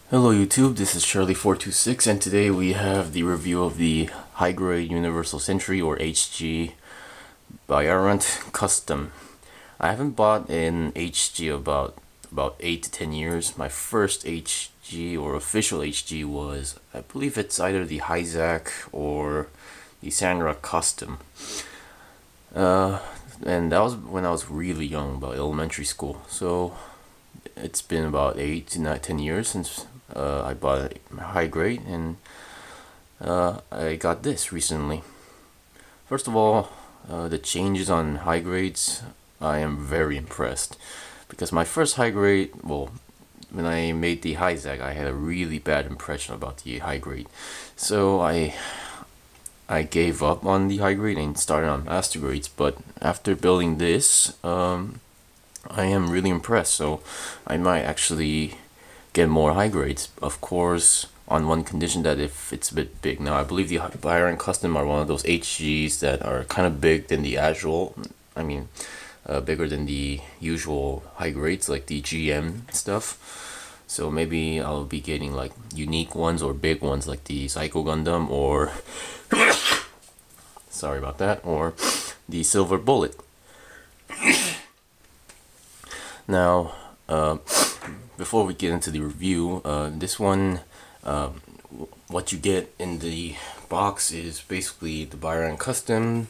Hello YouTube, this is Charlie426 and today we have the review of the High Grade Universal Century or HG Byarlant Custom. I haven't bought an HG about 8 to 10 years. My first HG or official HG was, I believe it's either the HGUC or the Sandra Custom. And that was when I was really young, about elementary school. So it's been about 8 to 10 years since I bought a high grade, and I got this recently. First of all, the changes on high grades, I am very impressed, because my first high grade, well, when I made the HGUC, I had a really bad impression about the high grade, so I gave up on the high grade and started on master grades. But after building this, I am really impressed, so I might actually get more high grades, of course, on one condition, that if it's a bit big. Now I believe the Byarlant Custom are one of those HGs that are kind of big than the actual, bigger than the usual high grades like the GM stuff. So maybe I'll be getting like unique ones or big ones like the Psycho Gundam or sorry about that, or the Silver Bullet. Now, before we get into the review, this one, what you get in the box is basically the Byarlant Custom.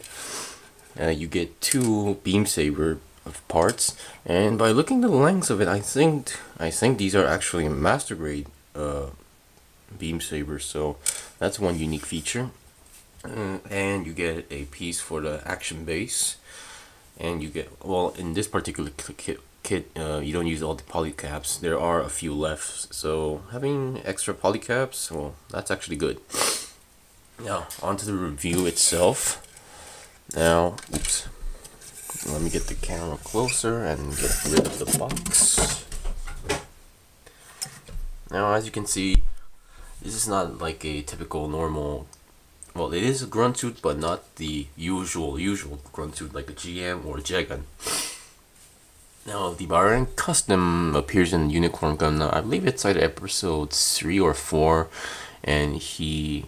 You get 2 beam saber parts, and by looking at the lengths of it, I think these are actually master grade beam sabers. So that's one unique feature. And you get a piece for the action base, and you get, well, in this particular kit, you don't use all the polycaps. There are a few left, so having extra polycaps, well, that's actually good. Now, onto the review itself. Now, oops, let me get the camera closer and get rid of the box. Now, as you can see, this is not like a typical normal, well, it is a grunt suit, but not the usual grunt suit like a GM or Jegan. Now, the Byarlant Custom appears in Unicorn Gun. I believe it's either episode 3 or 4, and he,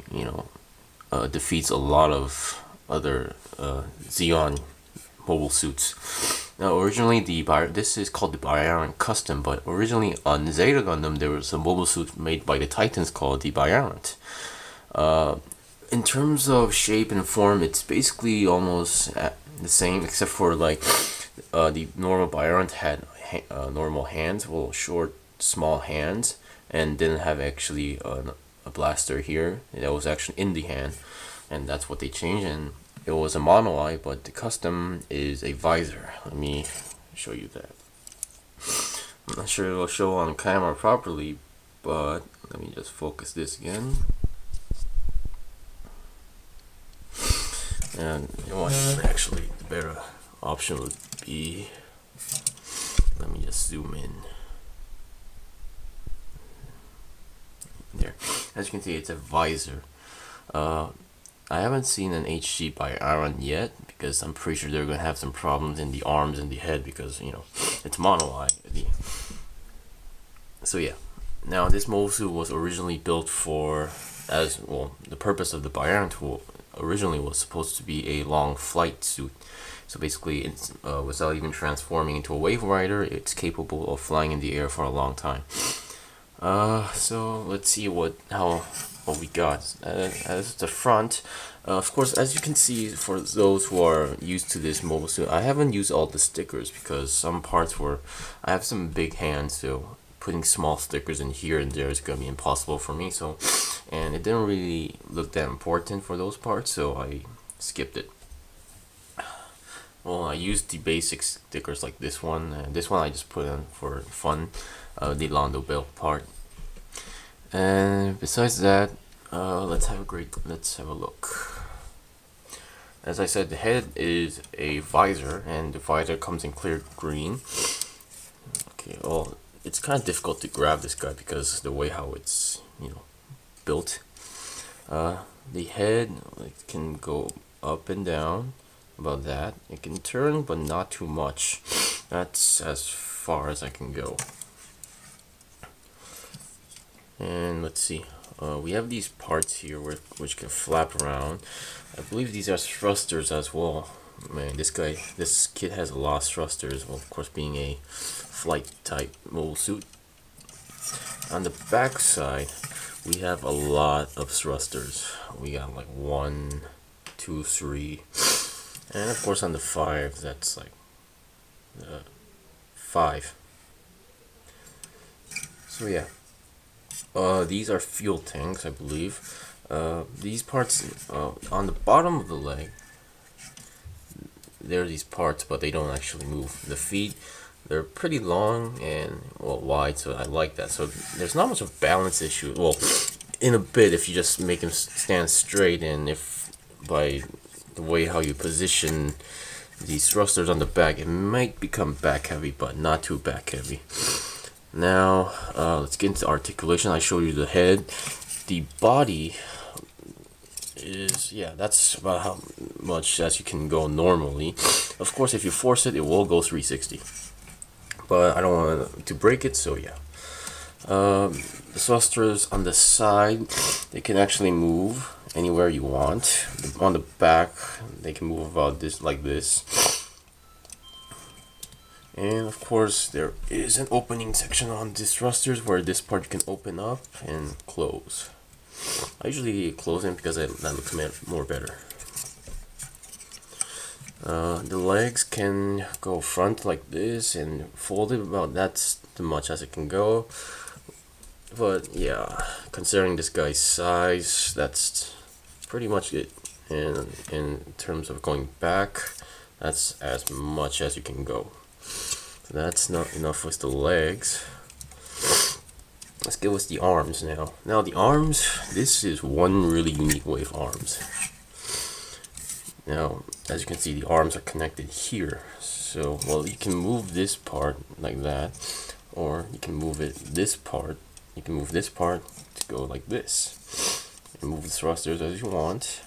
defeats a lot of other Zeon mobile suits. Now, originally, this is called the Byarlant Custom, but originally on Zeta Gundam, there was a mobile suit made by the Titans called the Byarlant. In terms of shape and form, it's basically almost the same, except for like the normal Byarlant had normal hands, well, short, small hands, and didn't have actually a blaster here. That was actually in the hand, and that's what they changed. And it was a mono eye, but the custom is a visor. Let me show you that. I'm not sure it'll show on camera properly, but let me just focus this again. And you know what, actually the better option would be, let me just zoom in. There, as you can see, it's a visor. I haven't seen an HG Byarlant yet, because I'm pretty sure they're gonna have some problems in the arms and the head, because it's mono eye. So yeah, now this mobile suit was originally built for, as well, the purpose of the Byarlant originally was supposed to be a long flight suit. So basically, it's without even transforming into a wave rider, it's capable of flying in the air for a long time. So let's see what we got. As the front, of course, as you can see, for those who are used to this mobile suit, I haven't used all the stickers because some parts I have some big hands, so putting small stickers in here and there is gonna be impossible for me. So, and it didn't really look that important for those parts, so I skipped it. Well, I used the basic stickers like this one, and this one I just put in for fun, the Londo belt part. And besides that, let's have a look. As I said, the head is a visor, and the visor comes in clear green. Okay, well, it's kind of difficult to grab this guy because the way how it's built. The head can go up and down, about that. It can turn, but not too much. That's as far as I can go. And let's see, we have these parts here which can flap around. I believe these are thrusters as well. Man, this kid has a lot of thrusters, well, of course being a flight type mobile suit. On the back side, we have a lot of thrusters. We got like 1, 2, 3, and of course on the 5, that's like 5. So yeah, these are fuel tanks, I believe. These parts on the bottom of the leg, there are these parts, but they don't actually move. The feet, they're pretty long and well wide, so I like that. So there's not much of a balance issue. Well, in a bit if you just make them stand straight, and if by the way how you position these thrusters on the back, it might become back heavy, but not too back heavy. Now let's get into articulation. I showed you the head. The body is, yeah, that's about how much as you can go normally. Of course, if you force it, it will go 360. But I don't want to break it, so yeah. The thrusters on the side, they can actually move anywhere you want. On the back, they can move about this, like this. And of course, there is an opening section on these thrusters where this part can open up and close. I usually close it because that looks more better. The legs can go front like this and fold it about that's too much as it can go. But yeah, considering this guy's size, that's pretty much it. And in terms of going back, that's as much as you can go. So that's not enough with the legs. Let's go with the arms now. Now the arms, this is one really unique way of arms. Now, as you can see, the arms are connected here. So, well, you can move this part like that, or you can move it this part. You can move this part to go like this, and move the thrusters as you want.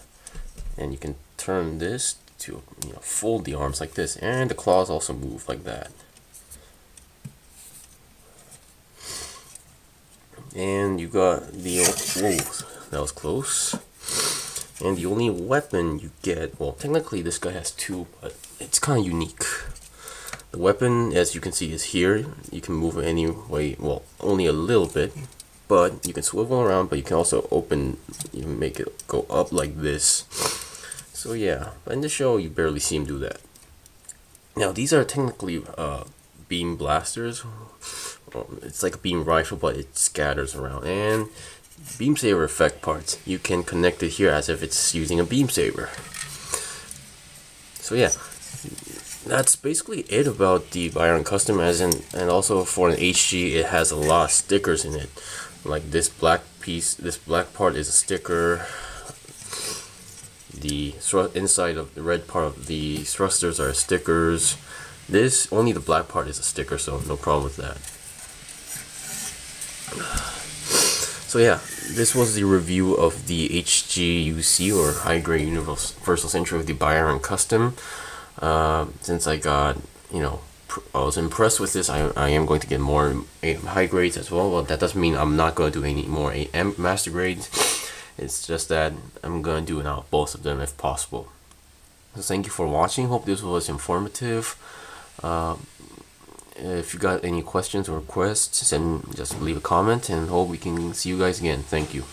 And you can turn this to, you know, fold the arms like this, and the claws also move like that. And you got the, whoa, that was close. And the only weapon you get, well, technically this guy has 2, but it's kind of unique. The weapon, as you can see, is here. You can move it any way, well, only a little bit, but you can swivel around, but you can also open, you can make it go up like this. So yeah, but in the show, you barely see him do that. Now, these are technically beam blasters. It's like a beam rifle, but it scatters around. And beam saber effect parts, you can connect it here as if it's using a beam saber. So yeah, that's basically it about the Byarlant Custom. And also for an HG, it has a lot of stickers in it. Like this black piece, this black part is a sticker. The inside of the red part of the thrusters are stickers. This, only the black part is a sticker, so no problem with that. So yeah, this was the review of the HGUC, or High Grade Universal Century, of the Byarlant Custom. Since I got, you know, I was impressed with this, I am going to get more high grades as well. Well, that doesn't mean I'm not going to do any more master grades. It's just that I'm going to do now both of them if possible. So thank you for watching. Hope this was informative. If you got any questions or requests, just leave a comment, and hope we can see you guys again. Thank you.